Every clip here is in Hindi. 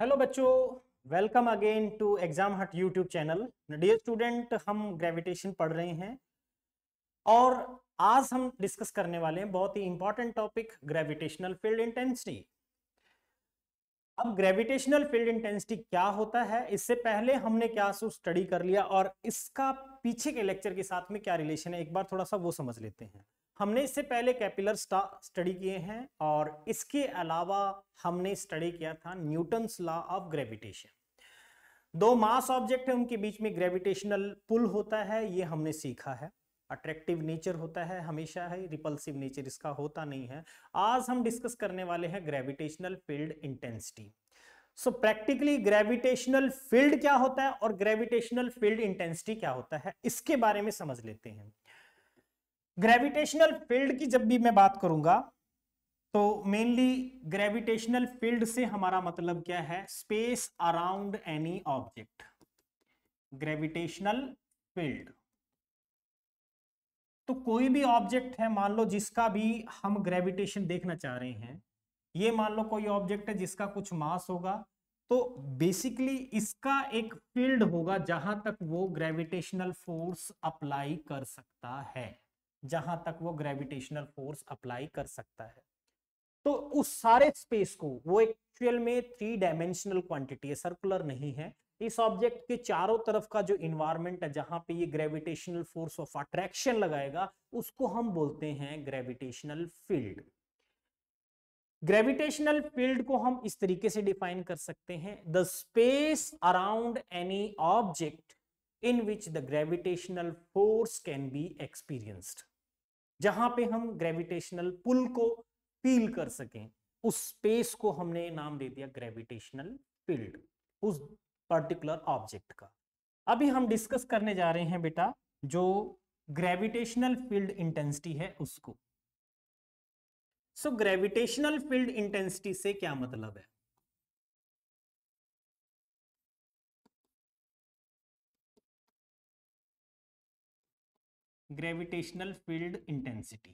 हेलो बच्चों, वेलकम अगेन टू एग्जाम हट यूट्यूब चैनल। डियर स्टूडेंट, हम ग्रेविटेशन पढ़ रहे हैं और आज हम डिस्कस करने वाले हैं बहुत ही important topic, gravitational field intensity. अब ग्रेविटेशनल फील्ड इंटेंसिटी क्या होता है, इससे पहले हमने क्या स्टडी कर लिया और इसका पीछे के लेक्चर के साथ में क्या रिलेशन है, एक बार थोड़ा सा वो समझ लेते हैं। हमने इससे पहले कैपिलर स्टडी किए हैं और इसके अलावा हमने स्टडी किया था न्यूटन्स लॉ ऑफ ग्रेविटेशन। दो मास ऑब्जेक्ट है, उनके बीच में ग्रेविटेशनल पुल होता है, ये हमने सीखा है। अट्रैक्टिव नेचर होता है हमेशा, है रिपल्सिव नेचर इसका होता नहीं है। आज हम डिस्कस करने वाले हैं gravitational field intensity. So practically gravitational field क्या होता है और ग्रेविटेशनल फील्ड इंटेंसिटी क्या होता है, इसके बारे में समझ लेते हैं। ग्रेविटेशनल फील्ड की जब भी मैं बात करूंगा तो मेनली ग्रेविटेशनल फील्ड से हमारा मतलब क्या है, space around any object. Gravitational field तो कोई भी ऑब्जेक्ट है, मान लो जिसका भी हम ग्रेविटेशन देखना चाह रहे हैं, ये मान लो कोई ऑब्जेक्ट है जिसका कुछ मास होगा, तो बेसिकली इसका एक फील्ड होगा जहां तक वो ग्रेविटेशनल फोर्स अप्लाई कर सकता है, जहां तक वो ग्रेविटेशनल फोर्स अप्लाई कर सकता है। तो उस सारे स्पेस को, वो एक्चुअल में 3 डायमेंशनल क्वांटिटी है, सर्कुलर नहीं है। इस ऑब्जेक्ट के चारों तरफ का जो इन्वायरमेंट है जहां पे ये ग्रेविटेशनल फोर्स ऑफ अट्रैक्शन लगाएगा, उसको हम बोलते हैं ग्रेविटेशनल फील्ड। ग्रेविटेशनल फील्ड को हम इस तरीके से डिफाइन कर सकते हैं, the space around any object in which the gravitational force can be experienced. जहां पे हम ग्रेविटेशनल पुल को फील कर सकें, उस स्पेस को हमने नाम दे दिया ग्रेविटेशनल फील्ड, उस पर्टिकुलर ऑब्जेक्ट का। अभी हम डिस्कस करने जा रहे हैं बेटा जो ग्रेविटेशनल फील्ड इंटेंसिटी है उसको। सो ग्रेविटेशनल फील्ड इंटेंसिटी से क्या मतलब है? Gravitational field intensity,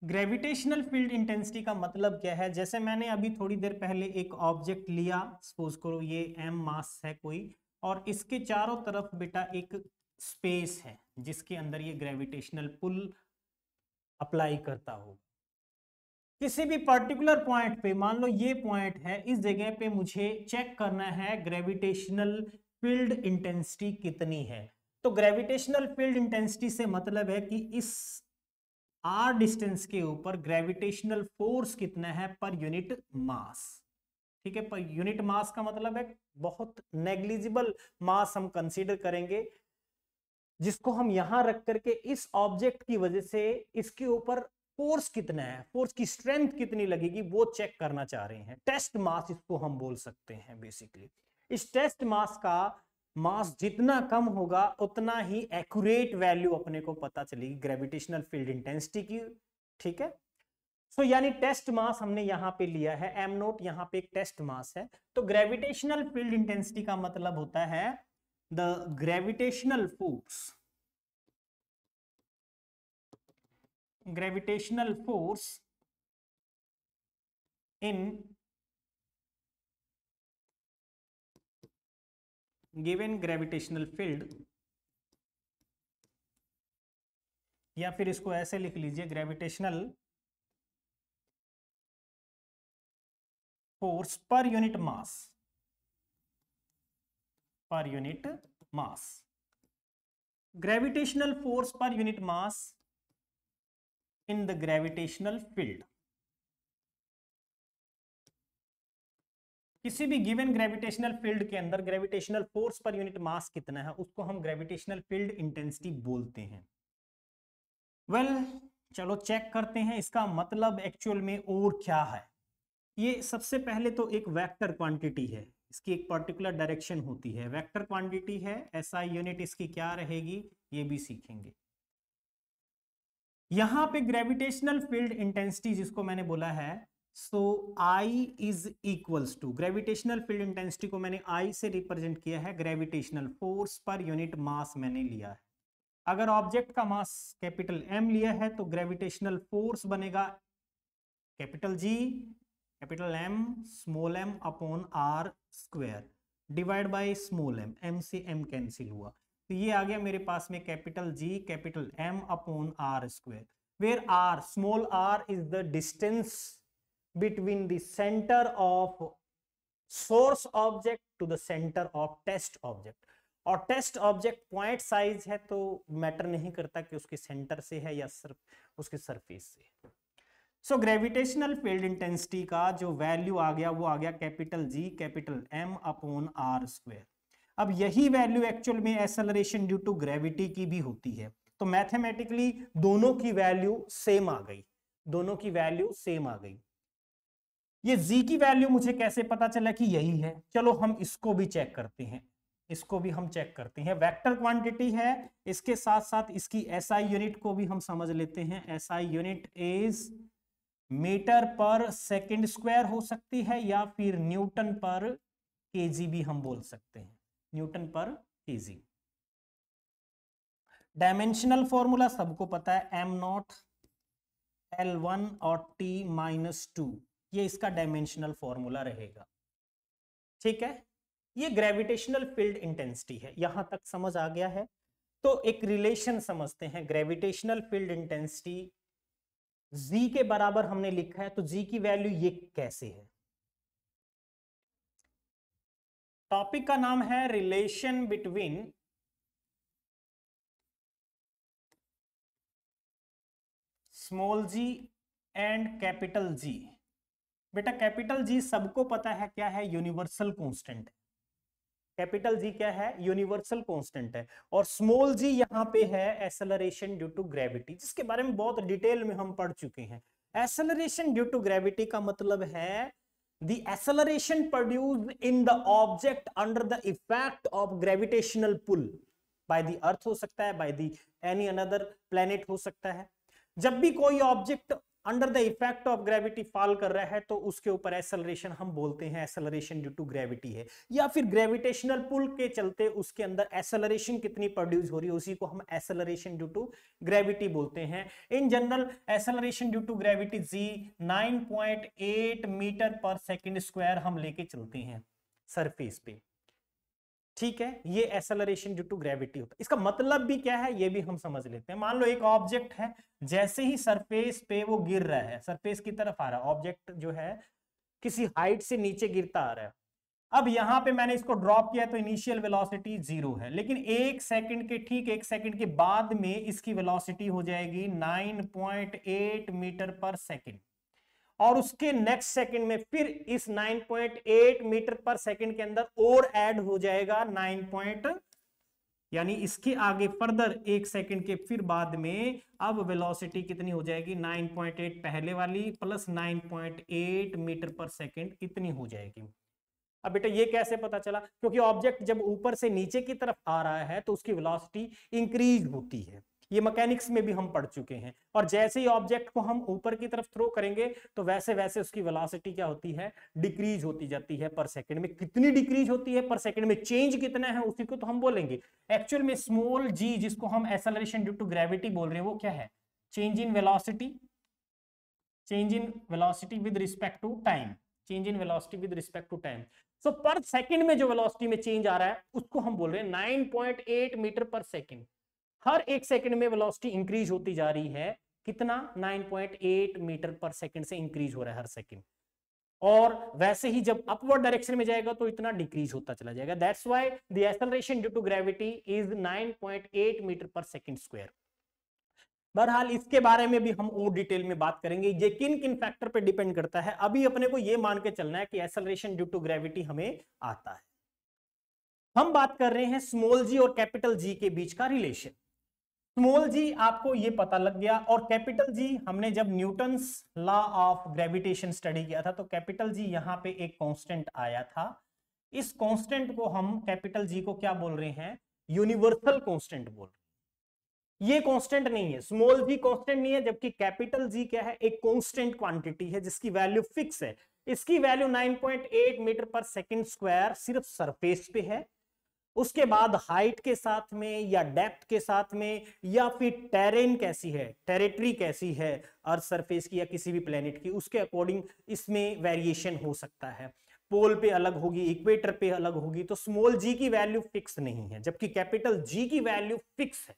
gravitational field intensity का मतलब क्या है, जैसे मैंने अभी थोड़ी देर पहले एक ऑब्जेक्ट लिया, सपोज करो ये m मास है कोई, और इसके चारों तरफ बेटा एक स्पेस है जिसके अंदर ये ग्रेविटेशनल पुल अप्लाई करता हो। किसी भी पर्टिकुलर पॉइंट पे, मान लो ये पॉइंट है, इस जगह पे मुझे चेक करना है ग्रेविटेशनल फील्ड इंटेंसिटी कितनी है। तो ग्रेविटेशनल फील्ड इंटेंसिटी से मतलब है कि इस आर डिस्टेंस के ऊपर ग्रेविटेशनल फोर्स कितना है पर यूनिट मास। ठीक है, पर यूनिट मास का मतलब है बहुत नेग्लिजिबल मास हम कंसीडर करेंगे, जिसको हम यहां रख करके इस ऑब्जेक्ट की वजह से इसके ऊपर फोर्स कितना है, फोर्स की स्ट्रेंथ कितनी लगेगी, वो चेक करना चाह रहे हैं। टेस्ट मास इसको हम बोल सकते हैं बेसिकली। इस टेस्ट मास का मास जितना कम होगा उतना ही एक्यूरेट वैल्यू अपने को पता चलेगी ग्रेविटेशनल फील्ड इंटेंसिटी की। ठीक है, सो यानी टेस्ट मास हमने यहां पे लिया है m नोट, यहां पे एक टेस्ट मास है। तो ग्रेविटेशनल फील्ड इंटेंसिटी का मतलब होता है the gravitational force, gravitational force in given gravitational field, या फिर इसको ऐसे लिख लीजिए, ग्रेविटेशनल फोर्स पर यूनिट मास, पर unit mass, gravitational force per unit mass in the gravitational field. किसी भी गिवन ग्रेविटेशनल फील्ड के अंदर ग्रेविटेशनल फोर्स पर यूनिट मास कितना है, उसको हम ग्रेविटेशनल फील्ड इंटेंसिटी बोलते हैं। वेल चलो चेक करते हैं इसका मतलब एक्चुअल में और क्या है। ये सबसे पहले तो एक वेक्टर क्वांटिटी है, इसकी एक पर्टिकुलर डायरेक्शन होती है, वेक्टर क्वांटिटी है, एसआई यूनिट इसकी क्या रहेगी ये भी सीखेंगे। यहां पे ग्रेविटेशनल फील्ड इंटेंसिटी जिसको मैंने बोला है, so I is equals to, gravitational field intensity को मैंने आई से रिप्रेजेंट किया है, gravitational force per unit mass मैंने लिया है। अगर ऑब्जेक्ट का मास कैपिटल एम लिया है तो ग्रेविटेशनल फोर्स बनेगा capital G capital M small M upon R square divide by small M, M से एम कैंसिल हुआ, तो ये आ गया मेरे पास में capital G capital M upon R square, where R small R is the distance between the centre of source object to the centre of test object. और टेस्ट ऑब्जेक्ट पॉइंट साइज है तो मैटर नहीं करता कि उसके सेंटर से है या सिर्फ उसके सरफेस से। सो ग्रेविटेशनल फील्ड इंटेंसिटी का जो वैल्यू आ गया वो आ गया capital G capital M upon R square. अब यही वैल्यू एक्चुअल में एक्सेलरेशन ड्यू टू ग्रेविटी की भी होती है, तो मैथमेटिकली दोनों की वैल्यू सेम आ गई, दोनों की वैल्यू सेम आ गई। ये z की वैल्यू मुझे कैसे पता चला कि यही है, चलो हम इसको भी चेक करते हैं, इसको भी हम चेक करते हैं। वेक्टर क्वांटिटी है, इसके साथ साथ इसकी एसआई यूनिट को भी हम समझ लेते हैं। SI unit is metre per second square हो सकती है या फिर न्यूटन पर केजी भी हम बोल सकते हैं, न्यूटन पर केजी। डायमेंशनल फॉर्मूला सबको पता है, एम नॉट L1 और T-2, ये इसका डायमेंशनल फॉर्मूला रहेगा। ठीक है, ये ग्रेविटेशनल फील्ड इंटेंसिटी है, यहां तक समझ आ गया है। तो एक रिलेशन समझते हैं, ग्रेविटेशनल फील्ड इंटेंसिटी जी के बराबर हमने लिखा है, तो जी की वैल्यू ये कैसे है। टॉपिक का नाम है relation between small G and capital G. बेटा कैपिटल जी सबको पता है क्या है, यूनिवर्सल कांस्टेंट है। कैपिटल जी क्या है, यूनिवर्सल कांस्टेंट है। और स्मॉल जी यहाँ पे है एक्सेलरेशन ड्यू टू ग्रेविटी, जिसके बारे में बहुत डिटेल में हम पढ़ चुके हैं। एक्सेलरेशन ड्यू टू ग्रेविटी का मतलब है the acceleration produced in the object under the effect of gravitational pull by the earth हो सकता है, by the any another planet हो सकता है। जब भी कोई object under the effect of gravity fall कर रहा है तो उसके ऊपर एक्सेलरेशन हम बोलते हैं एक्सेलरेशन ड्यू टू ग्रेविटी है, या फिर ग्रेविटेशनल पुल के चलते उसके अंदर एक्सेलरेशन कितनी प्रोड्यूस हो रही है उसी को हम एक्सेलरेशन ड्यू टू ग्रेविटी बोलते हैं। In general acceleration due to gravity G 9.8 metre per second square हम लेके चलते हैं सरफेस पे। ठीक है, ये एक्सेलरेशन ड्यू टू ग्रेविटी होता है। इसका मतलब भी क्या है ये भी हम समझ लेते हैं। मान लो एक ऑब्जेक्ट है, जैसे ही सरफेस पे वो गिर रहा है, सरफेस की तरफ आ रहा है, ऑब्जेक्ट जो है किसी हाइट से नीचे गिरता आ रहा है। अब यहां पे मैंने इसको ड्रॉप किया तो इनिशियल वेलोसिटी 0 है, लेकिन एक सेकंड के ठीक एक सेकंड के बाद में इसकी वेलोसिटी हो जाएगी 9.8 मीटर पर सेकंड, और उसके नेक्स्ट सेकंड में फिर इस 9.8 मीटर पर सेकंड के अंदर और ऐड हो जाएगा 9 यानी इसके आगे फर्दर एक सेकंड के फिर बाद में अब वेलोसिटी कितनी हो जाएगी 9.8 पहले वाली प्लस 9.8 मीटर पर सेकंड इतनी हो जाएगी। अब बेटा ये कैसे पता चला, क्योंकि ऑब्जेक्ट जब ऊपर से नीचे की तरफ आ रहा है तो उसकी वेलोसिटी इंक्रीज होती है, ये मैकेनिक्स में भी हम पढ़ चुके हैं। और जैसे ही ऑब्जेक्ट को हम ऊपर की तरफ थ्रो करेंगे तो वैसे वैसे उसकी वेलोसिटी क्या होती है, डिक्रीज होती जाती है पर सेकंड में। कितनी डिक्रीज होती है पर सेकंड में, चेंज कितना है उसी को तो हम बोलेंगे। एक्चुअल में स्मॉल जी जिसको हम एक्सेलरेशन ड्यू टू ग्रेविटी बोल रहे हैं वो क्या है, change in velocity, change in velocity with respect to time, change in velocity with respect to time. So per second में जो वेलोसिटी में चेंज आ रहा है उसको हम बोल रहे हैं 9.8 मीटर पर सेकंड। हर एक सेकंड में वेलोसिटी इंक्रीज होती जा रही है, कितना 9.8 मीटर पर सेकंड से इंक्रीज हो रहा है हर सेकंड। और वैसे ही जब अपवर्ड डायरेक्शन में जाएगा तो इतना डिक्रीज होता चला जाएगा। That's why the acceleration due to gravity is 9.8 metre per second square. बहरहाल इसके बारे में भी हम और डिटेल में बात करेंगे, ये किन किन फैक्टर पे डिपेंड करता है। अभी अपने को ये मान के चलना है कि एक्सेलरेशन ड्यू टू ग्रेविटी हमें आता है। हम बात कर रहे हैं स्मॉल जी और कैपिटल जी के बीच का रिलेशन। स्मॉल जी आपको ये पता लग गया, और कैपिटल जी हमने जब Newton's law of gravitation study किया था तो कैपिटल जी यहां पे एक कांस्टेंट आया था। इस कांस्टेंट को हम कैपिटल जी को क्या बोल रहे हैं, यूनिवर्सल कांस्टेंट बोल रहे हैं। ये कांस्टेंट नहीं है, स्मॉल जी कांस्टेंट नहीं है, जबकि कैपिटल जी क्या है, एक कांस्टेंट क्वांटिटी है जिसकी वैल्यू फिक्स है। इसकी value 9.8 metre per second square सिर्फ सरफेस पे है, उसके बाद हाइट के साथ में या डेप्थ के साथ में, या फिर टेरेन कैसी है, टेरिटरी कैसी है अर्थ सरफेस की या किसी भी प्लेनेट की, उसके अकॉर्डिंग इसमें वेरिएशन हो सकता है। पोल पे अलग होगी, इक्वेटर पे अलग होगी। तो स्मॉल जी की वैल्यू फिक्स नहीं है, जबकि कैपिटल जी की वैल्यू फिक्स है।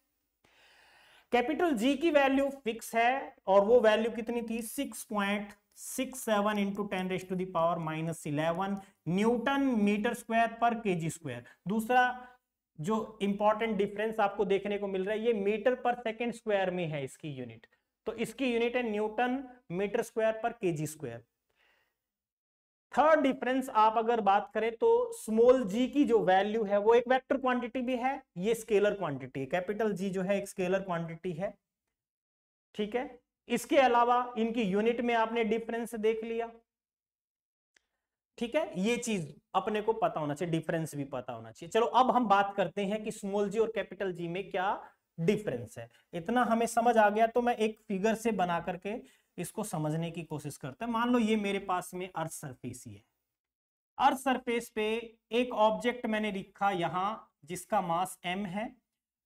कैपिटल जी की वैल्यू फिक्स है और वो वैल्यू कितनी थी, 6.67 इंटू 10⁻⁻11 न्यूटन मीटर स्क्वायर पर केजी स्क्वायर। दूसरा जो इंपॉर्टेंट डिफरेंस आपको देखने को मिल रहा है, ये मीटर पर सेकेंड स्क्वायर में है इसकी यूनिट, तो इसकी यूनिट है न्यूटन मीटर स्क्वायर पर केजी स्क्वायर। थर्ड डिफरेंस आप अगर बात करें तो स्मॉल जी की जो वैल्यू है वो एक वेक्टर क्वांटिटी भी है, ये स्केलर क्वांटिटी है। कैपिटल जी जो है एक स्केलर क्वांटिटी है, ठीक है। इसके अलावा इनकी यूनिट में आपने डिफरेंस देख लिया, ठीक है। ये चीज अपने को पता होना चाहिए, डिफरेंस भी पता होना चाहिए। चलो अब हम बात करते हैं कि स्मॉल जी और कैपिटल जी में क्या डिफरेंस है। इतना हमें समझ आ गया तो मैं एक फिगर से बना करके इसको समझने की कोशिश करता हूं। मान लो ये मेरे पास में अर्थ सरफेस ही है। अर्थ सरफेस पे एक ऑब्जेक्ट मैंने लिखा यहां जिसका मास m है,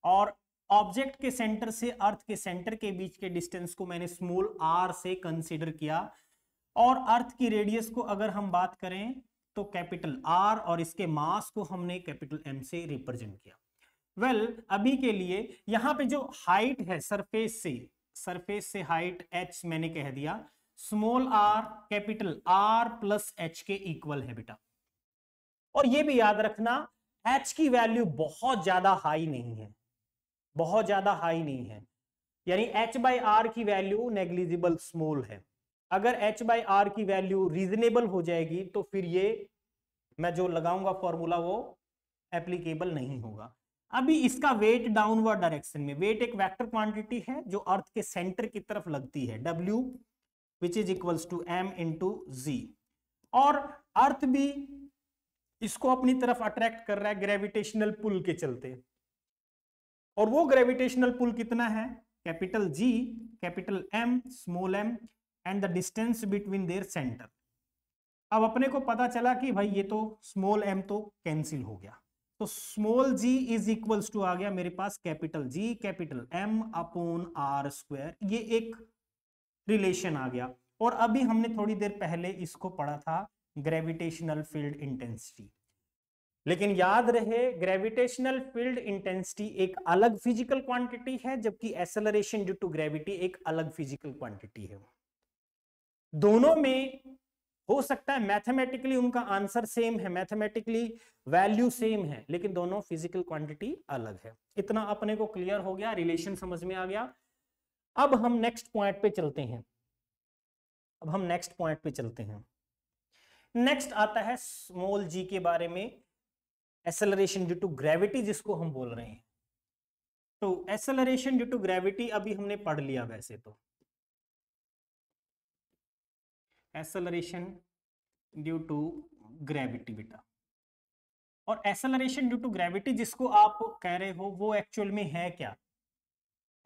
और ऑब्जेक्ट के सेंटर से अर्थ के सेंटर के बीच के डिस्टेंस को मैंने स्मॉल r से कंसीडर किया, और अर्थ की रेडियस को अगर हम बात करें तो कैपिटल R, और इसके मास को हमने कैपिटल M से रिप्रेजेंट किया। वेल अभी के लिए यहां पे जो हाइट है सरफेस से हाइट h मैंने कह दिया small r capital R plus h के इक्वल है बेटा। और ये भी याद रखना h की वैल्यू बहुत ज्यादा हाई नहीं है, बहुत ज्यादा हाई नहीं है, यानी h बाई आर की वैल्यू नेग्लिजिबल स्मॉल है। अगर h बाई आर की वैल्यू रीजनेबल हो जाएगी तो फिर ये मैं जो लगाऊंगा फॉर्मूला वो एप्लीकेबल नहीं होगा। अभी इसका वेट डाउनवर्ड डायरेक्शन में, वेट एक वेक्टर क्वांटिटी है जो अर्थ के सेंटर की तरफ लगती है, W which is equals to m into G, और अर्थ भी इसको अपनी तरफ अट्रैक्ट कर रहा है ग्रेविटेशनल पुल के चलते। और वो ग्रेविटेशनल पुल कितना है, capital G capital M small m and the distance between their centre. अब अपने को पता चला कि भाई ये तो स्मॉल m तो कैंसिल हो गया, तो small g is equals to आ गया मेरे पास capital G capital M upon R square. ये एक रिलेशन आ गया। और अभी हमने थोड़ी देर पहले इसको पढ़ा था ग्रेविटेशनल फील्ड इंटेंसिटी, लेकिन याद रहे ग्रेविटेशनल फील्ड इंटेंसिटी एक अलग फिजिकल क्वांटिटी है, जबकि एक्सेलरेशन ड्यू टू ग्रेविटी एक अलग फिजिकल क्वांटिटी है। दोनों में हो सकता है मैथमेटिकली उनका आंसर सेम है, मैथमेटिकली वैल्यू सेम है, लेकिन दोनों फिजिकल क्वांटिटी अलग है। इतना अपने को क्लियर हो गया, रिलेशन समझ में आ गया। अब हम नेक्स्ट पॉइंट पे चलते हैं, नेक्स्ट आता है स्मॉल जी के बारे में, एक्सेलरेशन ड्यू टू ग्रेविटी जिसको हम बोल रहे हैं। तो एक्सेलरेशन ड्यू टू ग्रेविटी अभी हमने पढ़ लिया वैसे तो, एक्सेलरेशन ड्यू टू ग्रेविटी बेटा। और एक्सेलरेशन ड्यू टू ग्रेविटी जिसको आप कह रहे हो वो एक्चुअल में है क्या,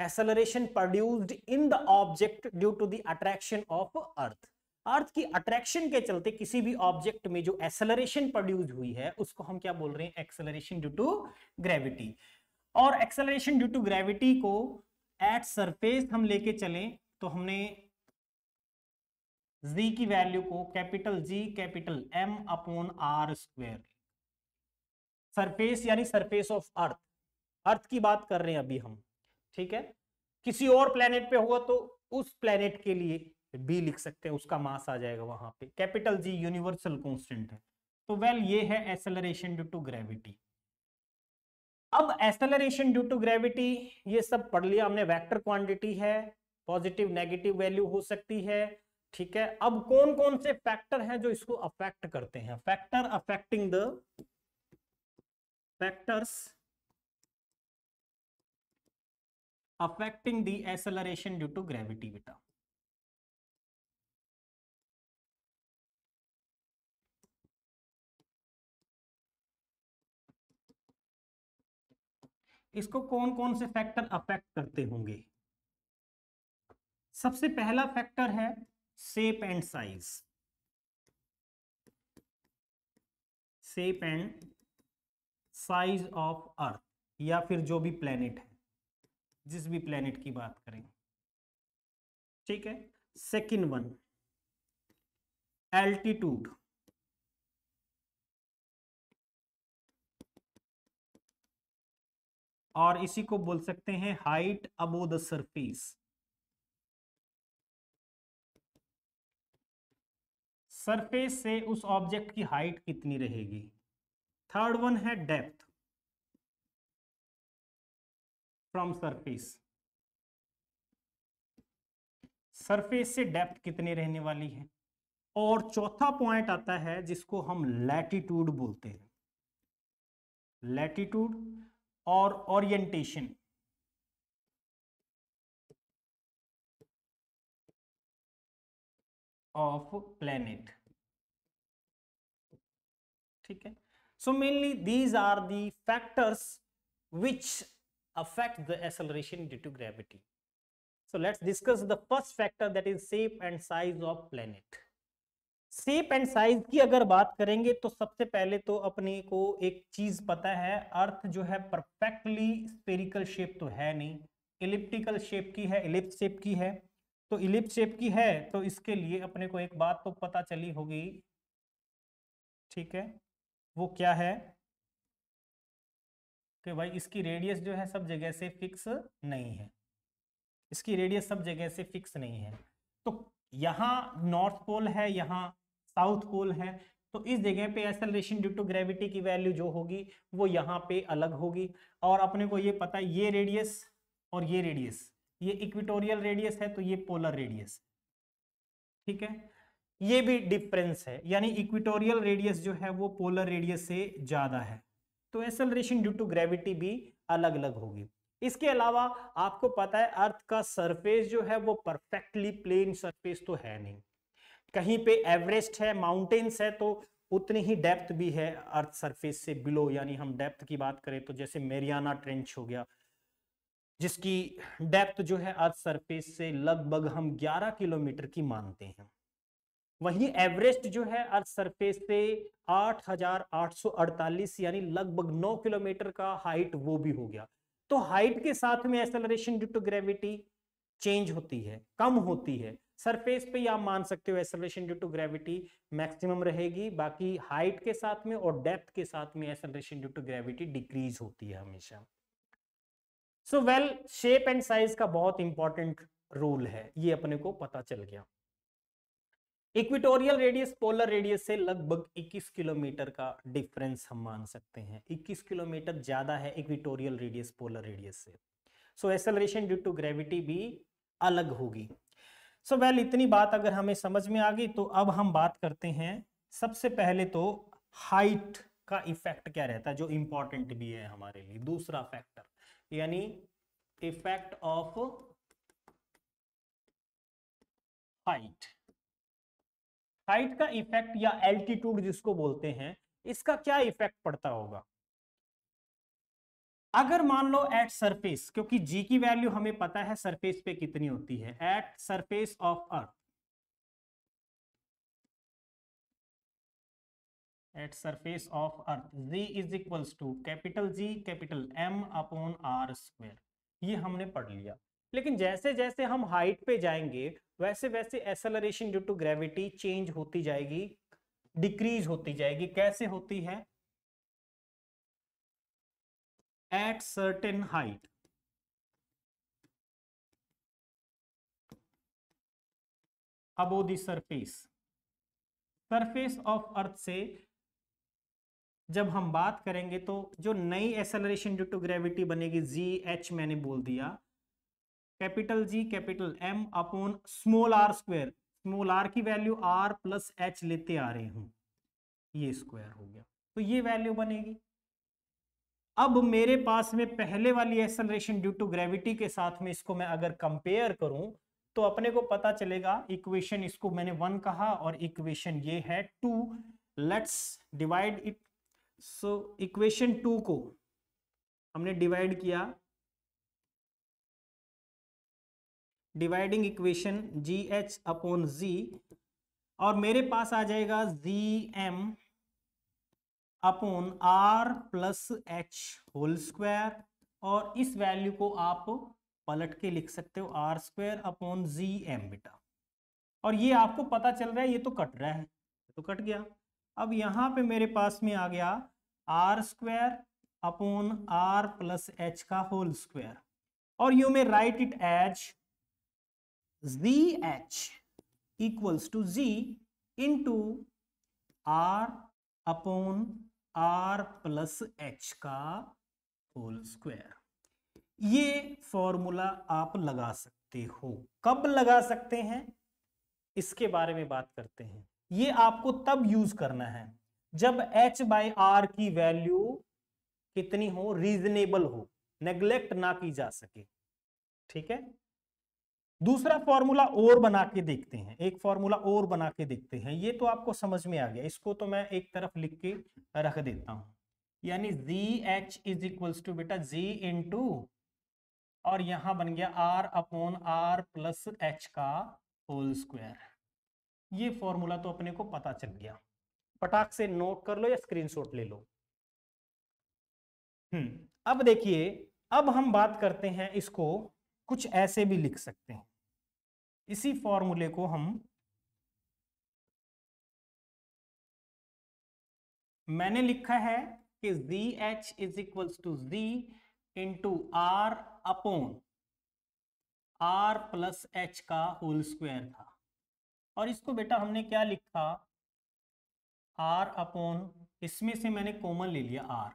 acceleration produced in the object due to the attraction of earth. Earth की अट्रैक्शन के चलते किसी भी ऑब्जेक्ट में जो एक्सेलरेशन प्रोड्यूस हुई है उसको हम क्या बोल रहे हैं, एक्सेलरेशन ड्यू टू ग्रेविटी। और एक्सेलरेशन ड्यू टू ग्रेविटी को एट सरफेस हम लेके चलें तो हमने z की वैल्यू को capital G capital M upon R square, surface यानी सरफेस ऑफ अर्थ, अर्थ की बात कर रहे हैं अभी हम, ठीक है। किसी और प्लेनेट पे हुआ तो उस प्लेनेट के लिए भी लिख सकते हैं, उसका मास आ जाएगा वहां पे, कैपिटल G यूनिवर्सल कांस्टेंट है। तो वेल ये है एक्सेलरेशन ड्यू टू ग्रेविटी। अब एक्सेलरेशन ड्यू टू ग्रेविटी ये सब पढ़ लिया हमने, वेक्टर क्वांटिटी है, पॉजिटिव नेगेटिव वैल्यू हो सकती है, ठीक है। अब कौन कौन से फैक्टर हैं जो इसको अफेक्ट करते हैं, factor affecting the factors affecting the acceleration due to gravity बेटा। इसको कौन कौन से फैक्टर अफेक्ट करते होंगे। सबसे पहला फैक्टर है shape and size, shape and size of earth, या फिर जो भी प्लेनेट है, जिस भी प्लेनेट की बात करें, ठीक है। सेकंड वन, एल्टीट्यूड, और इसी को बोल सकते हैं height above the surface. Surface से उस ऑब्जेक्ट की हाइट कितनी रहेगी। थर्ड वन है डेप्थ फ्रॉम सरफेस, सरफेस से डेप्थ कितनी रहने वाली है। और चौथा पॉइंट आता है जिसको हम लैटिट्यूड बोलते हैं, लैटिट्यूड और ओरिएंटेशन। ऑफ प्लेनेट, ठीक है। So mainly these are the factors which affect the acceleration due to gravity. So let's discuss the first factor, that is shape and size of planet. Shape and size की अगर बात करेंगे तो सबसे पहले तो अपने को एक चीज पता है, अर्थ जो है परफेक्टली स्फेरिकल शेप तो है नहीं, इलिप्टिकल शेप की है, इलिप्स शेप की है। तो इलिप्स शेप की है तो इसके लिए अपने को एक बात तो पता चली होगी, ठीक है, वो क्या है कि भाई इसकी रेडियस जो है सब जगह से फिक्स नहीं है, इसकी रेडियस सब जगह से फिक्स नहीं है। तो यहाँ नॉर्थ पोल है, यहाँ साउथ पोल है, तो इस जगह पे एक्सेलरेशन ड्यू टू ग्रेविटी की वैल्यू जो होगी वो यहाँ पे अलग होगी। और अपने को ये पता है ये रेडियस और ये रेडियस, ये इक्वेटोरियल रेडियस है तो ये पोलर रेडियस, ठीक है, ये भी डिफरेंस है, यानी इक्वेटोरियल रेडियस जो है वो पोलर रेडियस से ज्यादा है, तो एक्सेलरेशन ड्यू टू ग्रेविटी भी अलग अलग होगी। इसके अलावा आपको पता है अर्थ का सरफेस जो है वो परफेक्टली प्लेन सरफेस तो है नहीं, कहीं पे एवरेस्ट है, माउंटेन्स है, तो उतनी ही डेप्थ भी है अर्थ सरफेस से बिलो। यानी हम डेप्थ की बात करें तो जैसे मेरियाना ट्रेंच हो गया, जिसकी डेप्थ जो है अर्थ सरफेस से लगभग हम 11 किलोमीटर की मानते हैं। वहीं एवरेस्ट जो है अर्थ सरफेस से 8,848 यानी लगभग 9 किलोमीटर का हाइट वो भी हो गया। तो हाइट के साथ में acceleration due to gravity change होती है, कम होती है। सरफेस पे आप मान सकते हो acceleration due to gravity maximum रहेगी, बाकी हाइट के साथ में और डेप्थ के साथ में acceleration due to gravity decrease होती है हमेशा। So well, shape and size का बहुत इंपॉर्टेंट रोल है, ये अपने को पता चल गया। इक्वेटोरियल रेडियस पोलर रेडियस से लगभग 21 किलोमीटर का डिफरेंस हम मान सकते हैं, 21 किलोमीटर ज्यादा है इक्वेटोरियल रेडियस पोलर रेडियस से। So acceleration due to gravity भी अलग होगी। सो वेल, इतनी बात अगर हमें समझ में आ गई तो अब हम बात करते हैं सबसे पहले तो हाइट का इफेक्ट क्या रहता है, जो इंपॉर्टेंट भी है हमारे लिए। दूसरा फैक्टर यानी इफेक्ट ऑफ हाइट। हाइट का इफेक्ट या एल्टीट्यूड जिसको बोलते हैं, इसका क्या इफेक्ट पड़ता होगा। अगर मान लो एट सरफेस, क्योंकि जी की वैल्यू हमें पता है सरफेस पे कितनी होती है, at surface of earth, at surface of earth G is equals to capital G capital M upon R square, ये हमने पढ़ लिया। लेकिन जैसे जैसे हम हाइट पे जाएंगे वैसे वैसे acceleration due to gravity change होती जाएगी, डिक्रीज होती जाएगी। कैसे होती है, at certain height above the surface, surface of earth से जब हम बात करेंगे तो जो नई एक्सेलरेशन ड्यू टू ग्रेविटी बनेगी जी एच मैंने बोल दिया, capital G capital M upon small R square, small R की वैल्यू आर प्लस एच लेते आ रहे हूं, ये स्क्वायर हो गया, तो ये वैल्यू बनेगी। अब मेरे पास में पहले वाली एक्सेलरेशन ड्यू टू ग्रेविटी के साथ में इसको मैं अगर कंपेयर करूं तो अपने को पता चलेगा, इक्वेशन इसको मैंने 1 कहा और इक्वेशन ये है 2, let's divide it. So equation 2 को हमने डिवाइड किया, dividing equation G H upon G, और मेरे पास आ जाएगा G M upon R plus H whole square, और इस वैल्यू को आप पलट के लिख सकते हो R square upon G M बेटा। और ये आपको पता चल रहा है ये तो कट रहा है, तो कट गया। अब यहां पे मेरे पास में आ गया R square upon R plus H का होल स्क्वायर, और you may write it as G H equals to G into R upon R plus H का होल स्क्वायर। ये फॉर्मूला आप लगा सकते हो। कब लगा सकते हैं इसके बारे में बात करते हैं। ये आपको तब यूज करना है जब h बाई आर की वैल्यू कितनी हो, रीजनेबल हो, नेग्लेक्ट ना की जा सके। ठीक है, दूसरा फॉर्मूला और बना के देखते हैं, एक फॉर्मूला और बना के देखते हैं। ये तो आपको समझ में आ गया, इसको तो मैं एक तरफ लिख के रख देता हूं, यानी G H is equals to बेटा जी इंटू, और यहां बन गया R upon R plus H का होल स्क्वायर। ये फॉर्मूला तो अपने को पता चल गया, फटाक से नोट कर लो या स्क्रीनशॉट ले लो। अब देखिए, अब हम बात करते हैं, इसको कुछ ऐसे भी लिख सकते हैं। इसी फॉर्मूले को मैंने लिखा है कि G H is equals to G into R upon R plus H का होल स्क्वायर था, और इसको बेटा हमने क्या लिखा, आर अपॉन, इसमें से मैंने कॉमन ले लिया आर,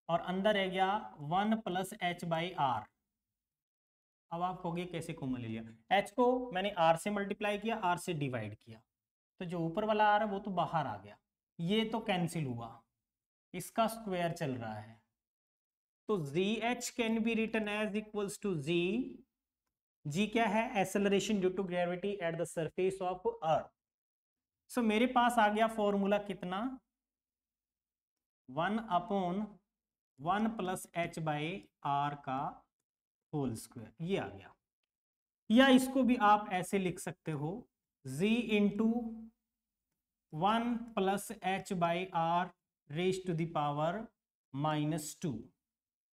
और अंदर रह गया 1 प्लस एच बाई आर। अब आप कहोगे कैसे कॉमन ले लिया, एच को मैंने आर से मल्टीप्लाई किया, आर से डिवाइड किया, तो जो ऊपर वाला आर है वो तो बाहर आ गया, ये तो कैंसिल हुआ, इसका स्क्वायर चल रहा है, तो G H can be written as equals to G, G क्या है, acceleration due to gravity at the surface of earth. So मेरे पास आ गया फॉर्मूला कितना, 1 upon 1 plus H by R का होल स्क्वायर, ये आ गया। या इसको भी आप ऐसे लिख सकते हो, z into 1 plus H by R raise to the power -2,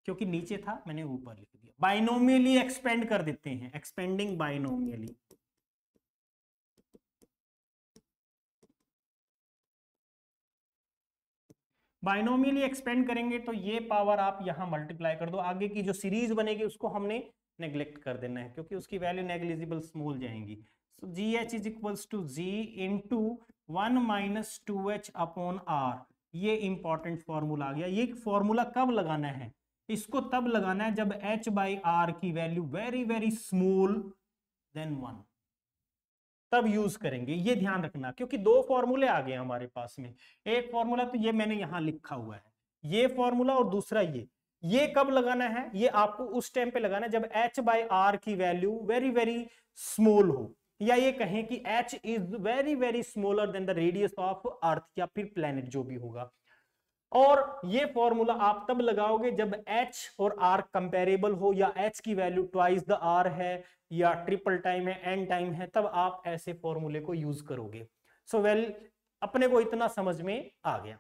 क्योंकि नीचे था मैंने ऊपर लिख दिया। बाइनोमियली एक्सपेंड कर देते हैं, एक्सपेंडिंग बाइनोमियली। बाइनोमियली एक्सपेंड करेंगे तो ये पावर आप यहां मल्टीप्लाई कर दो, आगे की जो सीरीज बनेगी उसको हमने नेग्लेक्ट कर देना है, क्योंकि उसकी वैल्यू नेग्लिजिबल स्मॉल जाएंगी। So G H is equals to G into 1 minus 2h upon R. ये इंपॉर्टेंट फॉर्मूला आ गया। ये फॉर्मूला कब लगाना है, इसको तब लगाना है जब h बाई आर की value very very small than 1, तब यूज करेंगे। ये ध्यान रखना, क्योंकि दो फॉर्मूले आ गए हमारे पास में। एक फॉर्मूला तो ये मैंने यहां लिखा हुआ है, ये फॉर्मूला, और दूसरा ये कब लगाना है, ये आपको उस टाइम पे लगाना है जब h बाई आर की वैल्यू वेरी वेरी स्मॉल हो, या ये कहें कि h is very very smaller then the radius of earth, या फिर प्लेनेट जो भी होगा। और ये फॉर्मूला आप तब लगाओगे जब h और r कंपेरेबल हो, या h की वैल्यू ट्वाइस द r है, या ट्रिपल टाइम है, n टाइम है, तब आप ऐसे फॉर्मूले को यूज करोगे। सो वेल, अपने को इतना समझ में आ गया।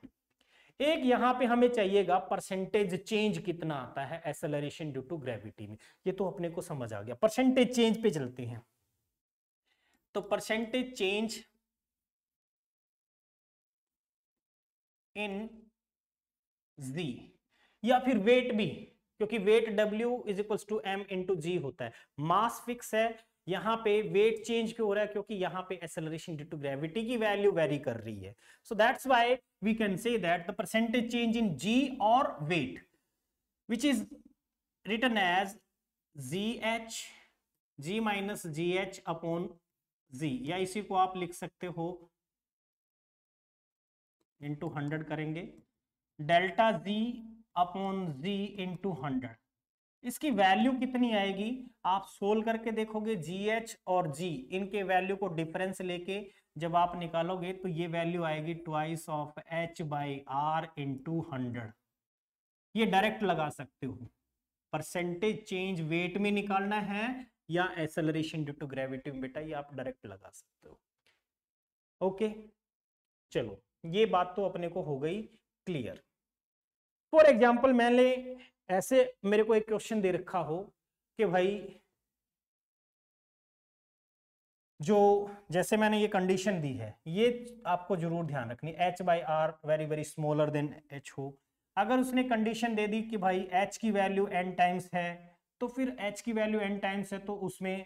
एक यहां पे हमें चाहिएगा परसेंटेज चेंज कितना आता है एक्सेलरेशन ड्यू टू ग्रेविटी में, ये तो अपने को समझ आ गया। परसेंटेज चेंज पे चलते हैं। तो परसेंटेज चेंज इन जी, या फिर वेट भी, क्योंकि weight W is equals to m into G होता है। मास फिक्स है, यहां पे वेट चेंज क्यों हो रहा है, क्योंकि यहां पे एक्सेलरेशन ड्यू टू ग्रेविटी की वैल्यू वेरी कर रही है। So that's why we can say that the percentage change in g और weight which is written as gh g minus gh upon z, या इसी को आप लिख सकते हो इंटू 100 करेंगे, delta G upon G into 100। इसकी वैल्यू कितनी आएगी, आप सोल्व करके देखोगे, जी एच और जी, इनके वैल्यू को डिफरेंस लेके जब आप निकालोगे तो ये वैल्यू आएगी twice of H by R into 100। ये डायरेक्ट लगा सकते हो। परसेंटेज चेंज वेट में निकालना है या एक्सेलरेशन ड्यू टू ग्रेविटी में, बेटा ये आप डायरेक्ट लगा सकते हो। ओके, चलो ये बात तो अपने को हो गई क्लियर। फॉर एग्जाम्पल मैंने ऐसे मेरे को एक क्वेश्चन दे रखा हो कि भाई जो जैसे मैंने ये कंडीशन दी है, ये आपको जरूर ध्यान रखनी, H by R very very smaller than H हो। अगर उसने कंडीशन दे दी कि भाई एच की वैल्यू एन टाइम्स है, तो फिर एच की वैल्यू एन टाइम्स है तो उसमें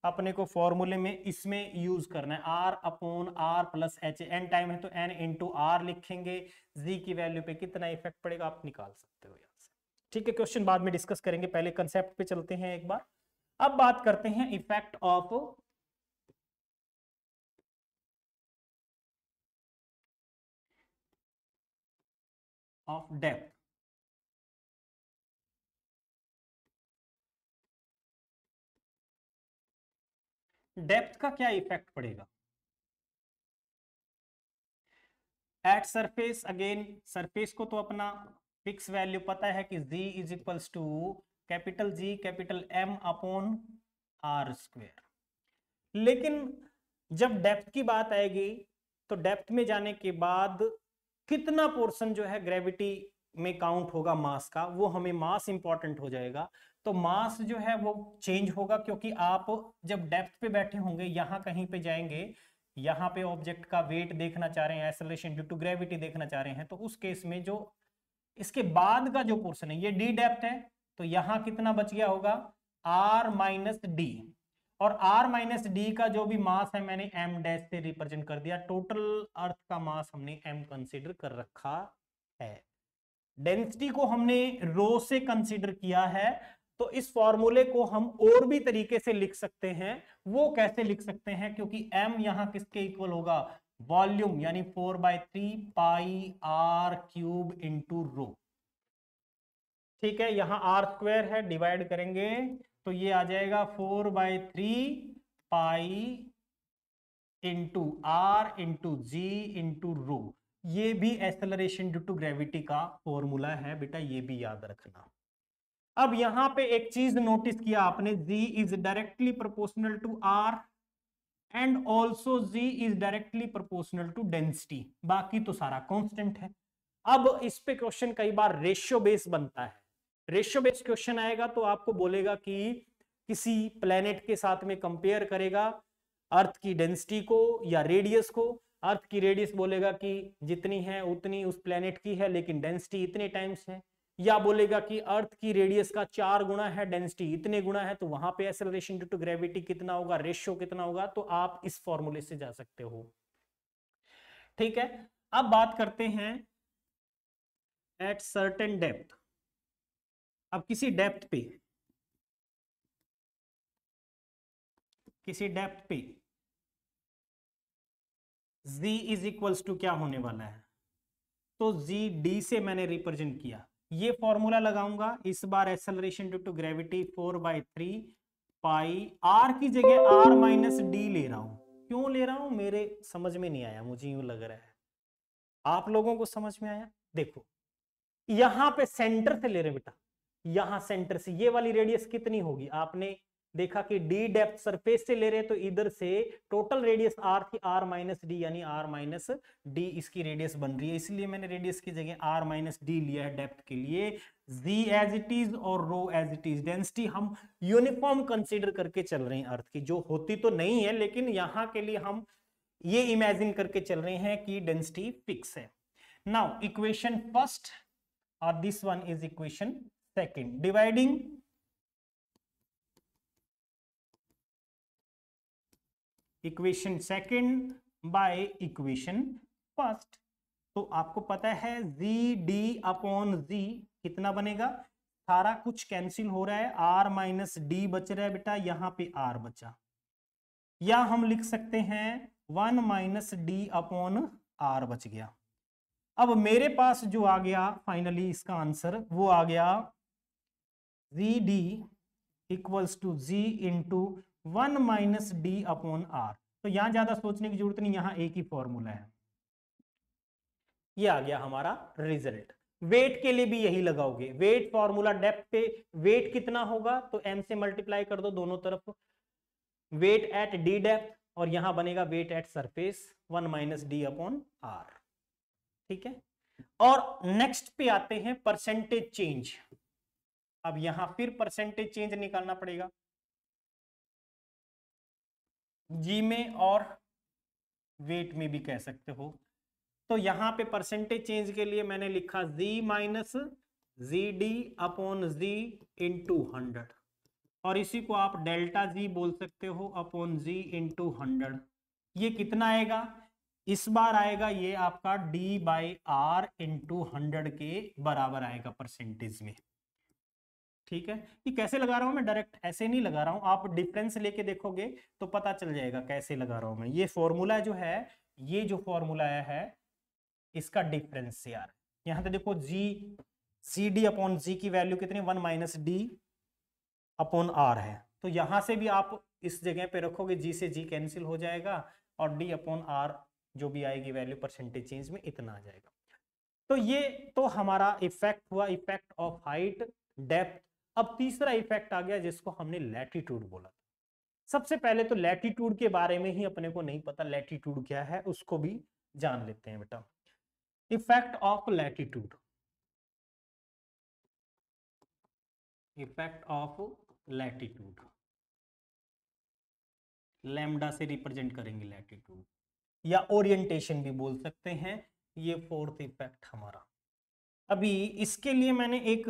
अपने को फॉर्मूले में इसमें यूज करना है R upon R plus H. N time है तो एन इंटू आर लिखेंगे, जी की वैल्यू पे कितना इफेक्ट पड़ेगा आप निकाल सकते हो यहाँ से। ठीक है, क्वेश्चन बाद में डिस्कस करेंगे, पहले कंसेप्ट पे चलते हैं एक बार। अब बात करते हैं इफेक्ट ऑफ डेप्थ। डेप्थ का क्या इफेक्ट पड़ेगा एट सरफेस? अगेन सरफेस को तो अपना फिक्स वैल्यू पता है कि z is equals to capital G capital M upon R square. लेकिन जब डेप्थ की बात आएगी तो डेप्थ में जाने के बाद कितना पोर्शन जो है ग्रेविटी में काउंट होगा मास का, वो हमें मास इंपॉर्टेंट हो जाएगा। तो मास जो है वो चेंज होगा, क्योंकि आप जब डेप्थ पे बैठे होंगे यहां कहीं पे जाएंगे, यहाँ पे ऑब्जेक्ट का वेट देखना चाह रहे हैं, एक्सेलरेशन ड्यू टू ग्रेविटी देखना चाह रहे हैं, तो उस केस में जो इसके बाद का जो पोर्शन है ये डी डेप्थ है, तो यहां कितना बच गया होगा आर माइनस डी। और आर माइनस डी का जो भी मास है मैंने एम डैश से रिप्रेजेंट कर दिया। टोटल अर्थ का मास हमने एम कंसीडर कर रखा है। डेंसिटी को हमने रो से कंसीडर किया है, तो इस फॉर्मूले को हम और भी तरीके से लिख सकते हैं। वो कैसे लिख सकते हैं, क्योंकि m यहां किसके इक्वल होगा वॉल्यूम, यानी 4/3 pi are cube into rho. ठीक है, यहां आर स्क्वायर है, डिवाइड करेंगे तो ये आ जाएगा 4/3 pi into R into G into rho. ये भी एक्सेलरेशन ड्यू टू ग्रेविटी का फॉर्मूला है बेटा, ये भी याद रखना। अब यहां पे एक चीज नोटिस किया आपने, z is directly proportional to r and also z is directly proportional to density, बाकी तो सारा कांस्टेंट है। अब इस पे क्वेश्चन कई बार रेशियो बेस बनता है। रेशियो बेस क्वेश्चन आएगा तो आपको बोलेगा कि किसी प्लेनेट के साथ में कंपेयर करेगा अर्थ की डेंसिटी को या रेडियस को। अर्थ की रेडियस बोलेगा कि जितनी है उतनी उस प्लेनेट की है, लेकिन डेंसिटी इतने टाइम्स है। या बोलेगा कि अर्थ की रेडियस का 4 गुना है, डेंसिटी इतने गुना है, तो वहां पे एक्सेलरेशन ड्यू टू ग्रेविटी कितना होगा, रेशियो कितना होगा, तो आप इस फॉर्मूले से जा सकते हो। ठीक है, अब बात करते हैं एट सर्टेन डेप्थ। अब किसी डेप्थ पे z इज इक्वल्स टू क्या होने वाला है, तो z d से मैंने रिप्रेजेंट किया। ये फॉर्मूला लगाऊंगा, इस बार acceleration due to gravity 4/3 pi R की जगह r माइनस डी ले रहा हूं। क्यों ले रहा हूं मेरे समझ में नहीं आया, मुझे यूं लग रहा है आप लोगों को समझ में आया। देखो यहां पे सेंटर से ले रहे बेटा, यहां सेंटर से ये वाली रेडियस कितनी होगी, आपने देखा कि डी डेप्थ सरफेस से ले रहे तो इधर से टोटल रेडियस आर थी आर माइनस डी, यानी आर माइनस डी इसकी रेडियस बन रही है, इसलिए मैंने रेडियस की जगह आर माइनस डी लिया है डेप्थ के लिए। जी एज इट इज और रो एज इट इज। डेंसिटी हम यूनिफॉर्म कंसीडर करके चल रहे हैं अर्थ की, जो होती तो नहीं है, लेकिन यहां के लिए हम ये इमेजिन करके चल रहे हैं कि डेंसिटी फिक्स है। Now equation first or this one is equation second, dividing equation second by equation first। तो आपको पता है z d अपॉन z कितना बनेगा, सारा कुछ कैंसिल हो रहा है, r माइनस डी बच रहा है बेटा, यहां पे r बचा, या हम लिख सकते हैं 1 माइनस डी अपॉन r बच गया। अब मेरे पास जो आ गया फाइनली इसका आंसर, वो आ गया G D equals to G into 1 minus D upon R. तो यहां ज्यादा सोचने की जरूरत नहीं, यहां एक ही फॉर्मूला है। ये आ गया हमारा रिजल्ट। वेट के लिए भी यही लगाओगे, वेट फॉर्मूला डेप्थ पे वेट कितना होगा तो m से मल्टीप्लाई कर दो दोनों तरफ, वेट एट डी डेप्थ, और यहां बनेगा weight at surface 1 minus D upon R. ठीक है। और नेक्स्ट पे आते हैं परसेंटेज चेंज। अब यहां फिर परसेंटेज चेंज निकालना पड़ेगा जी में और वेट में भी कह सकते हो। तो यहां पे परसेंटेज चेंज के लिए मैंने लिखा z minus G D upon G into 100, और इसी को आप डेल्टा जी बोल सकते हो अपॉन जी इंटू 100। ये कितना आएगा, इस बार आएगा ये आपका d बाई आर इंटू 100 के बराबर आएगा परसेंटेज में। ठीक है, ये कैसे लगा रहा हूं मैं, डायरेक्ट ऐसे नहीं लगा रहा हूं, आप डिफरेंस लेके देखोगे तो पता चल जाएगा कैसे लगा रहा हूं मैं। ये फॉर्मूला जो है, ये जो फॉर्मूला है इसका डिफरेंस यार, यहां तो देखो जी डी अपॉन जी की वैल्यू कितनी, 1 माइनस डी अपॉन आर है। तो यहां से भी आप इस जगह पे रखोगे, जी से जी कैंसिल हो जाएगा और डी अपॉन आर जो भी आएगी वैल्यू परसेंटेज चेंज में इतना आ जाएगा। तो ये तो हमारा इफेक्ट हुआ, इफेक्ट ऑफ हाइट डेप्थ। अब तीसरा इफेक्ट आ गया जिसको हमने लैटिट्यूड बोला। सबसे पहले तो लैटिट्यूड के बारे में ही अपने को नहीं पता, लैटिट्यूड क्या है उसको भी जान लेते हैं बेटा। Effect of latitude, effect of latitude, lambda से रिप्रेजेंट करेंगे लैटिट्यूड, या ओरिएंटेशन भी बोल सकते हैं। ये फोर्थ इफेक्ट हमारा। अभी इसके लिए मैंने एक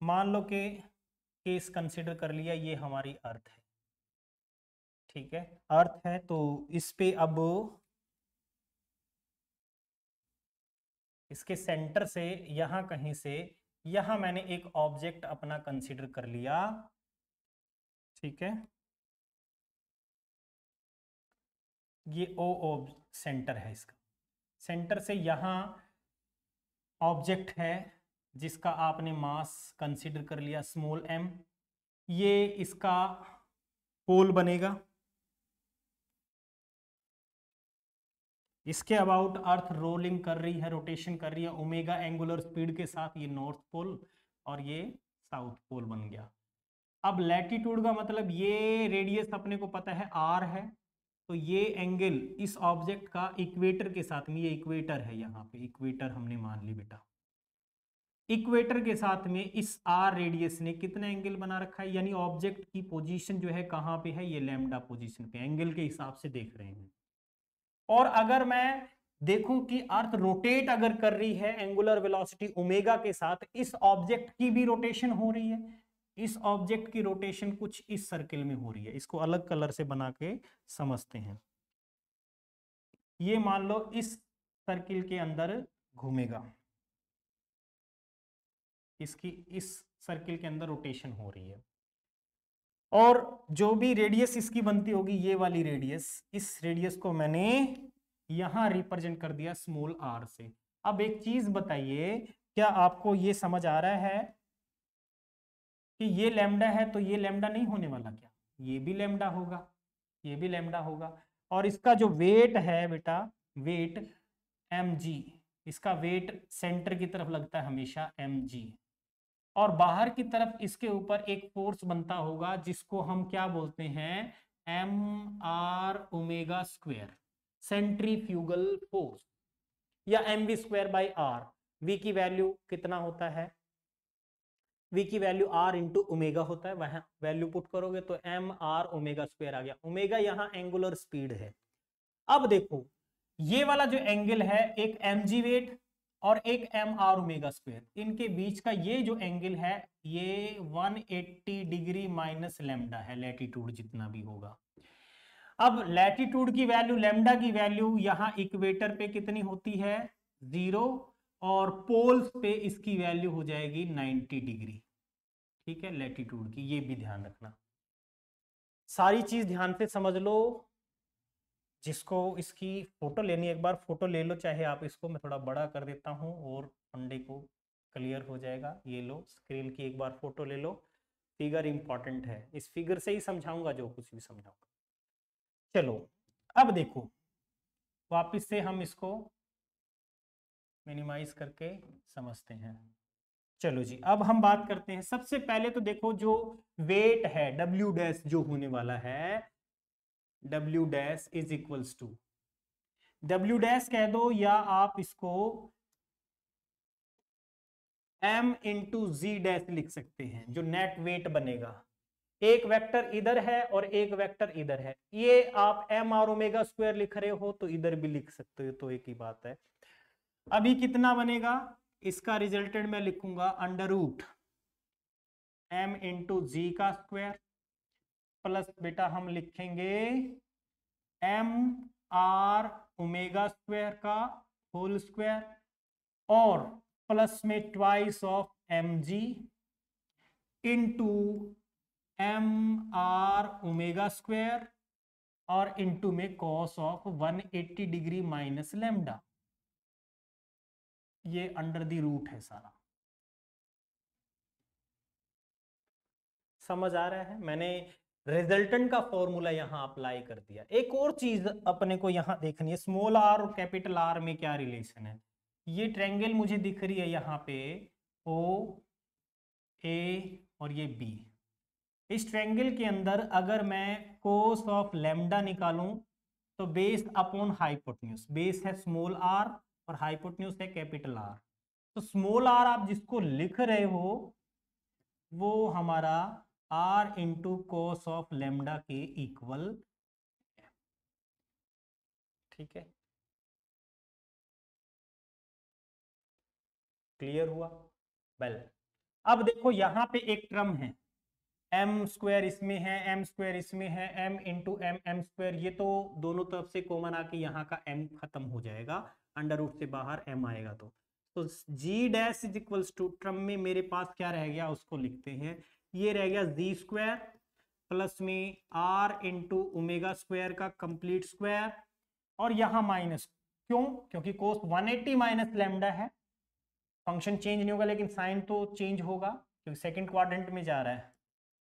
मान लो के केस कंसिडर कर लिया, ये हमारी अर्थ है, ठीक है, अर्थ है। तो इस पे अब इसके सेंटर से यहां कहीं से यहां मैंने एक ऑब्जेक्ट अपना कंसिडर कर लिया, ठीक है। ये ओ सेंटर है, इसका सेंटर से यहां ऑब्जेक्ट है जिसका आपने मास कंसिडर कर लिया स्मॉल m। ये इसका पोल बनेगा, इसके अबाउट अर्थ रोलिंग कर रही है, रोटेशन कर रही है ओमेगा एंगुलर स्पीड के साथ। ये नॉर्थ पोल और ये साउथ पोल बन गया। अब लैटिट्यूड का मतलब ये रेडियस अपने को पता है r है, तो ये एंगल इस ऑब्जेक्ट का इक्वेटर के साथ में, ये इक्वेटर है, यहाँ पे इक्वेटर हमने मान ली बेटा। इक्वेटर के साथ में इस r रेडियस ने कितना एंगल बना रखा है, यानी ऑब्जेक्ट की पोजीशन जो है कहाँ पे है, ये लैम्डा पोजीशन पे, एंगल के हिसाब से देख रहे हैं। और अगर मैं देखूं कि अर्थ रोटेट अगर कर रही है एंगुलर वेलोसिटी ओमेगा के साथ, इस ऑब्जेक्ट की भी रोटेशन हो रही है। इस ऑब्जेक्ट की रोटेशन कुछ इस सर्किल में हो रही है, इसको अलग कलर से बना के समझते हैं। ये मान लो इस सर्किल के अंदर घूमेगा, इसकी इस सर्किल के अंदर रोटेशन हो रही है, और जो भी रेडियस इसकी बनती होगी ये वाली रेडियस, इस रेडियस को मैंने यहां रिप्रेजेंट कर दिया स्मॉल r से। अब एक चीज बताइए, क्या आपको ये समझ आ रहा है कि ये लैम्डा है तो ये लैम्डा नहीं होने वाला क्या, ये भी लैम्डा होगा, ये भी लैम्डा होगा। और इसका जो वेट है बेटा, वेट mg, इसका वेट सेंटर की तरफ लगता है हमेशा mg, और बाहर की तरफ इसके ऊपर एक फोर्स बनता होगा जिसको हम क्या बोलते हैं, M R omega square, centrifugal force, या M V square by R. V की वैल्यू कितना होता है, वी की वैल्यू आर इंटू ओमेगा होता है, वहां वैल्यू पुट करोगे तो एम आर ओमेगा स्क्वायर आ गया। ओमेगा यहाँ एंगुलर स्पीड है। अब देखो ये वाला जो एंगल है, एक एम जी वेट और एक एम आर ओमेगा स्क्वायर, इनके बीच का ये जो एंगल है ये 180 डिग्री माइनस लैम्डा है, लैटिट्यूड जितना भी होगा। अब लैटिट्यूड की वैल्यू, लैम्डा की वैल्यू यहाँ इक्वेटर पे कितनी होती है, 0, और पोल्स पे इसकी वैल्यू हो जाएगी 90 डिग्री, ठीक है, लैटिट्यूड की। ये भी ध्यान रखना, सारी चीज ध्यान से समझ लो। जिसको इसकी फोटो लेनी है एक बार फोटो ले लो, चाहे आप इसको मैं थोड़ा बड़ा कर देता हूं और फंडे को क्लियर हो जाएगा। ये लो स्क्रीन की एक बार फोटो ले लो, फिगर इंपॉर्टेंट है, इस फिगर से ही समझाऊंगा जो कुछ भी समझाऊंगा। चलो अब देखो, वापस से हम इसको मिनिमाइज करके समझते हैं। चलो जी, अब हम बात करते हैं। सबसे पहले तो देखो जो वेट है W डैश जो होने वाला है, W dash is equals to, W dash कह दो या आप इसको m इंटू जी डैश लिख सकते हैं, जो नेट वेट बनेगा। एक वेक्टर इधर है और एक वेक्टर इधर है, ये आप m और ओमेगा स्क्वायर लिख रहे हो तो इधर भी लिख सकते हो, तो एक ही बात है। अभी कितना बनेगा, इसका रिजल्टेंट मैं लिखूंगा under root m into G का स्क्वायर प्लस बेटा हम लिखेंगे m r ओमेगा स्क्वायर का होल स्क्वायर और प्लस में twice of M G into M R omega square और इंटू में cos of 180 degree minus lambda. ये अंडर द रूट है सारा। समझ आ रहा है, मैंने रिजल्टेंट का फॉर्मूला यहां अप्लाई कर दिया। एक और चीज अपने को यहां देखनी है, स्मॉल आर और कैपिटल आर में क्या रिलेशन है। ये ट्रायंगल मुझे दिख रही है यहाँ पे ओ ए और ये बी। इस ट्रायंगल के अंदर अगर मैं कोस ऑफ लैम्डा निकालूं तो बेस अपॉन हाइपोटेन्यूज, बेस है स्मॉल आर और हाइपोटेन्यूज है कैपिटल आर। तो स्मॉल आर आप जिसको लिख रहे हो वो हमारा R into cos of lambda के इक्वल, ठीक है। क्लियर हुआ? वेल, अब देखो यहां पे एक टर्म है एम स्क्वायर, इसमें है एम स्क्वायर, इसमें है M into M M square, ये तो दोनों तरफ से कॉमन आके यहाँ का एम खत्म हो जाएगा, अंडर रूट से बाहर एम आएगा। तो G dash is equals to, term में मेरे पास क्या रह गया उसको लिखते हैं, ये रह गया जी स्क्वायर प्लस में आर इंटू ओमेगा स्क्वायर का कंप्लीट स्क्वायर और यहाँ माइनस, क्यों? क्योंकि कोस 180 माइनस लैम्डा है, फंक्शन चेंज नहीं होगा लेकिन साइन तो चेंज होगा क्योंकि सेकंड क्वाड्रेंट में जा रहा है।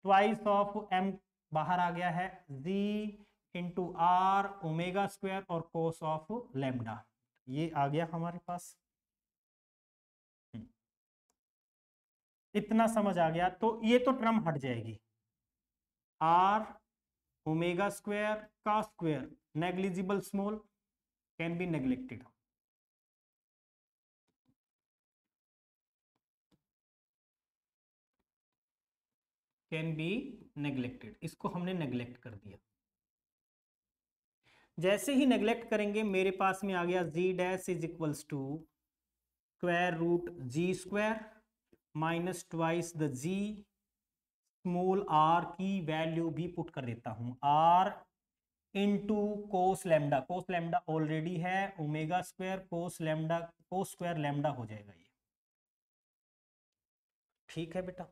ट्वाइस ऑफ एम बाहर आ गया है, जी इंटू आर ओमेगा स्क्वायर और कोस ऑफ लैम्डा, ये आ गया हमारे पास। इतना समझ आ गया, तो ये तो टर्म हट जाएगी, आर ओमेगा स्क्वायर का square negligible small can be neglected, can be neglected, इसको हमने नेग्लेक्ट कर दिया। जैसे ही नेग्लेक्ट करेंगे मेरे पास में आ गया G dash is equals to square root G square minus twice the G, small R की वैल्यू भी पुट कर देता हूं, R into cos lambda, cos lambda already है, omega square cos lambda, cos square lambda हो जाएगा ये। ठीक है बेटा,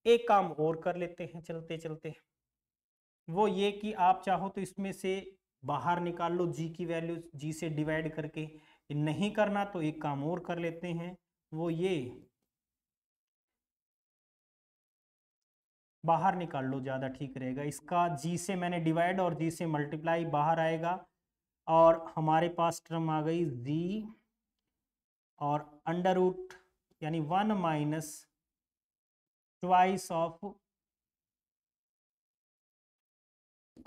एक काम और कर लेते हैं चलते चलते, वो ये कि आप चाहो तो इसमें से बाहर निकाल लो जी की वैल्यू, जी से डिवाइड करके, नहीं करना तो एक काम और कर लेते हैं, वो ये बाहर निकाल लो, ज़्यादा ठीक रहेगा। इसका जी से मैंने डिवाइड और जी से मल्टीप्लाई बाहर आएगा और हमारे पास टर्म आ गई जी और अंडर रूट यानी 1 minus twice of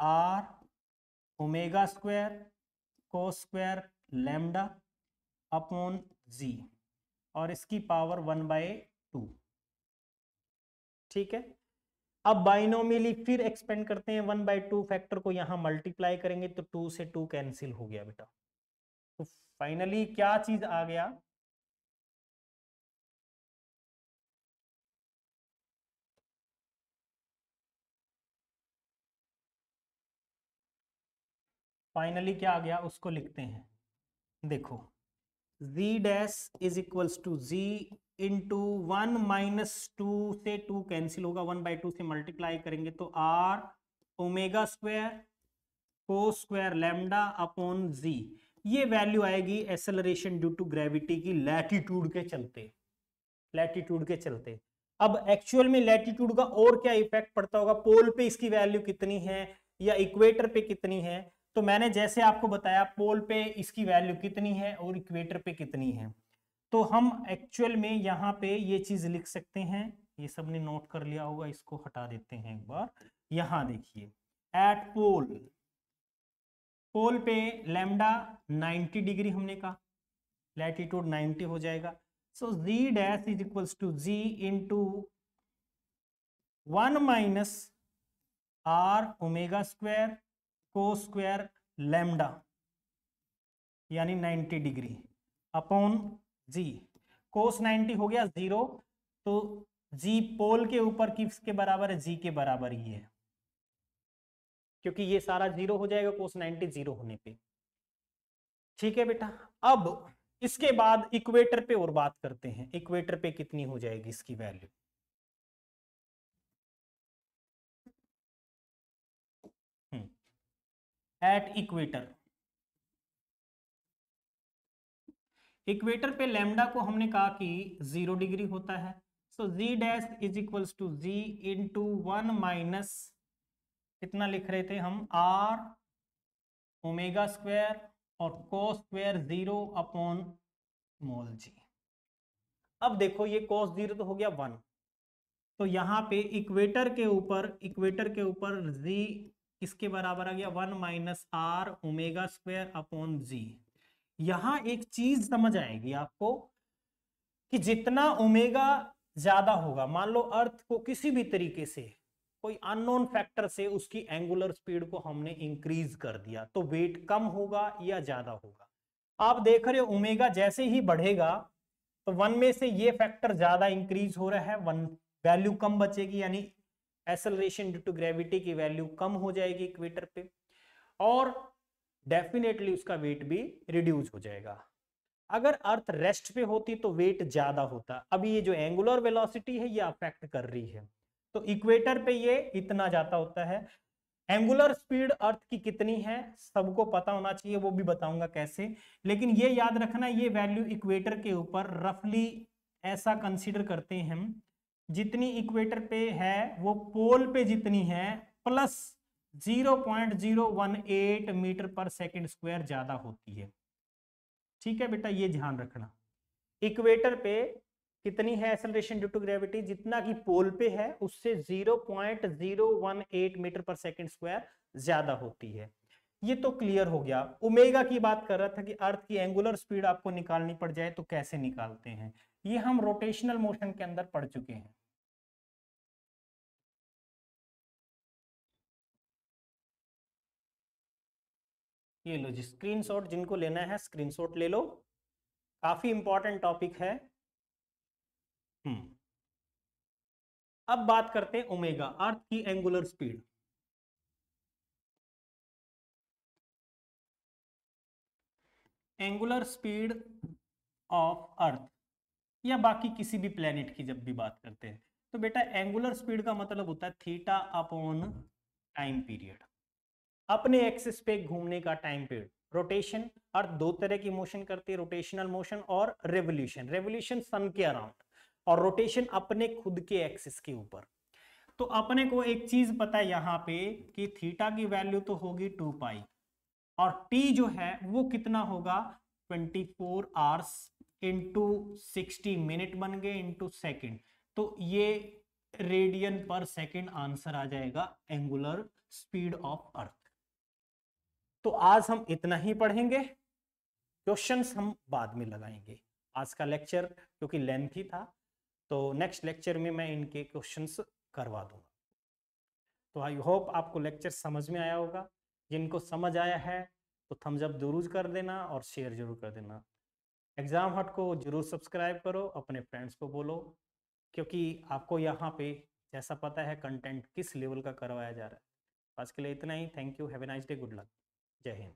R omega square cos square lambda upon G और इसकी पावर 1/2। ठीक है, अब बाइनोमियली फिर एक्सपेंड करते हैं, 1/2 फैक्टर को यहां मल्टीप्लाई करेंगे तो 2 से 2 कैंसिल हो गया बेटा। तो फाइनली क्या चीज आ गया, फाइनली क्या आ गया उसको लिखते हैं। देखो z dash is equals to z into 1 minus 2 से 2 कैंसिल होगा, 1/2 से मल्टीप्लाई करेंगे तो r omega square cos square lambda upon z, ये वैल्यू आएगी एक्सेलरेशन ड्यू टू ग्रेविटी की लैटिट्यूड के चलते, लैटिट्यूड के चलते। अब एक्चुअल में लैटिट्यूड का और क्या इफेक्ट पड़ता होगा, पोल पे इसकी वैल्यू कितनी है या इक्वेटर पे कितनी है, तो मैंने जैसे आपको बताया पोल पे इसकी वैल्यू कितनी है और इक्वेटर पे कितनी है, तो हम एक्चुअल में यहाँ पे ये चीज लिख सकते हैं, ये सबने नोट कर लिया होगा, इसको हटा देते हैं एक बार। यहाँ देखिए एट पोल पोल पे लैम्डा 90 डिग्री हमने कहा, लैटिट्यूड 90 हो जाएगा। So z dash is equals to g into 1 minus r omega square cos square lambda यानी 90 डिग्री अपॉन g। कोस 90 हो गया 0, तो g पोल के ऊपर किसके बराबर है, g के बराबर ही है, क्योंकि ये सारा 0 हो जाएगा कोस 90 0 होने पे। ठीक है बेटा, अब इसके बाद इक्वेटर पे और बात करते हैं, इक्वेटर पे कितनी हो जाएगी इसकी वैल्यू। एट इक्वेटर, इक्वेटर पे लैम्डा को हमने कहा कि 0 डिग्री होता है। So z dash is equals to g into 1 minus कितना लिख रहे थे हम, r ओमेगा स्क्वायर और cos square 0 upon small g। अब देखो ये कोस 0 तो हो गया 1, तो यहाँ पे इक्वेटर के ऊपर z किसके बराबर आ गया, 1 minus r omega square upon g। यहां एक चीज समझ आएगी आपको कि जितना ओमेगा ज्यादा होगा, मान लो अर्थ को किसी भी तरीके से कोई अननोन फैक्टर से उसकी एंगुलर स्पीड को हमने इंक्रीज कर दिया, तो वेट कम होगा या ज्यादा होगा। आप देख रहे हो ओमेगा जैसे ही बढ़ेगा तो 1 में से ये फैक्टर ज्यादा इंक्रीज हो रहा है, 1 वैल्यू कम बचेगी, यानी एक्सेलरेशन ड्यू टू ग्रेविटी की वैल्यू कम हो जाएगी इक्वेटर पे, और डेफिनेटली उसका वेट भी रिड्यूस हो जाएगा। अगर अर्थ रेस्ट पे होती तो वेट ज्यादा होता। अभी ये जो एंगुलर वेलोसिटी है ये अफेक्ट कर रही है, तो इक्वेटर पे ये इतना ज्यादा होता है। एंगुलर स्पीड अर्थ की कितनी है सबको पता होना चाहिए, वो भी बताऊंगा कैसे, लेकिन ये याद रखना ये वैल्यू इक्वेटर के ऊपर रफली ऐसा कंसीडर करते हैं हम, जितनी इक्वेटर पे है वो पोल पे जितनी है plus 0.018 metre per second square ज्यादा होती है। ठीक है बेटा, ये ध्यान रखना, इक्वेटर पे कितनी है एक्सेलरेशन ड्यू टू ग्रेविटी, जितना कि पोल पे है उससे 0.018 मीटर पर सेकंड स्क्वायर ज्यादा होती है। ये तो क्लियर हो गया। ओमेगा की बात कर रहा था कि अर्थ की एंगुलर स्पीड आपको निकालनी पड़ जाए तो कैसे निकालते हैं, ये हम रोटेशनल मोशन के अंदर पढ़ चुके हैं। ये लो जी स्क्रीनशॉट, जिनको लेना है स्क्रीनशॉट ले लो, काफी इंपॉर्टेंट टॉपिक है। अब बात करते हैं ओमेगा, अर्थ की angular speed. Angular speed of earth या बाकी किसी भी प्लेनेट की जब भी बात करते हैं तो बेटा एंगुलर स्पीड का मतलब होता है थीटा अपॉन टाइम पीरियड, अपने एक्सिस पे घूमने का टाइम पीरियड। रोटेशन, अर्थ दो तरह की मोशन करती है, रोटेशनल मोशन और रेवोल्यूशन। रेवोल्यूशन सन के अराउंड और रोटेशन अपने खुद के एक्सिस के ऊपर। तो अपने को एक चीज पता है यहाँ पे कि थीटा की वैल्यू तो होगी 2 पाई और टी जो है वो कितना होगा 24 आवर्स इंटू 60 मिनट बन गए इंटू सेकेंड, तो ये रेडियन पर सेकेंड आंसर आ जाएगा एंगुलर स्पीड ऑफ अर्थ। तो आज हम इतना ही पढ़ेंगे, क्वेश्चंस हम बाद में लगाएंगे। आज का लेक्चर क्योंकि लेंथी था तो नेक्स्ट लेक्चर में मैं इनके क्वेश्चंस करवा दूंगा। तो आई होप आपको लेक्चर समझ में आया होगा, जिनको समझ आया है तो थम्स अप जरूर कर देना और शेयर जरूर कर देना। एग्जाम हट को जरूर सब्सक्राइब करो, अपने फ्रेंड्स को बोलो, क्योंकि आपको यहाँ पे जैसा पता है कंटेंट किस लेवल का करवाया जा रहा है। आज के लिए इतना ही, thank you, have a nice day, good luck, जय हिंद।